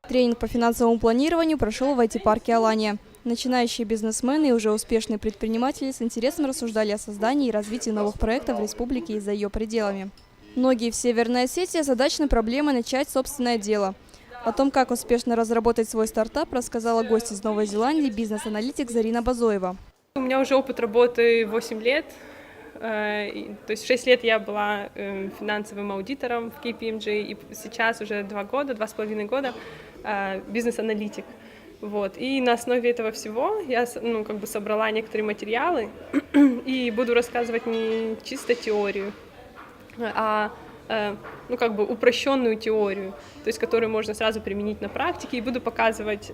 Тренинг по финансовому планированию прошел в IT-парке «Алания». Начинающие бизнесмены и уже успешные предприниматели с интересом рассуждали о создании и развитии новых проектов в республике и за ее пределами. Многие в Северной Осетии озадачены проблемой начать собственное дело. О том, как успешно разработать свой стартап, рассказала гость из Новой Зеландии, бизнес-аналитик Зарина Базоева. У меня уже опыт работы 8 лет. То есть 6 лет я была финансовым аудитором в KPMG, и сейчас уже 2,5 года бизнес-аналитик. Вот. И на основе этого всего я собрала некоторые материалы и буду рассказывать не чисто теорию, а упрощенную теорию, то есть которую можно сразу применить на практике, и буду показывать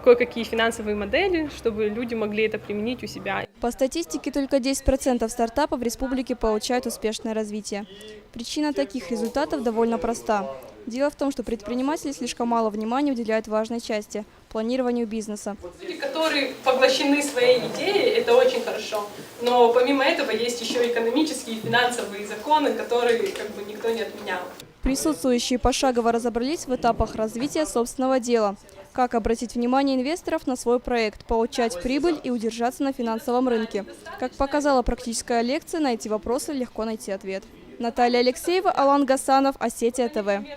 кое-какие финансовые модели, чтобы люди могли это применить у себя. По статистике, только 10% стартапов в республике получают успешное развитие. Причина таких результатов довольно проста. Дело в том, что предприниматели слишком мало внимания уделяют важной части – планированию бизнеса. Люди, которые поглощены своей идеей, это очень хорошо. Но помимо этого есть еще экономические и финансовые законы, которые никто не отменял. Присутствующие пошагово разобрались в этапах развития собственного дела. Как обратить внимание инвесторов на свой проект, получать прибыль и удержаться на финансовом рынке. Как показала практическая лекция, на эти вопросы легко найти ответ. Наталья Алексеева, Алан Гасанов, Осетия ТВ.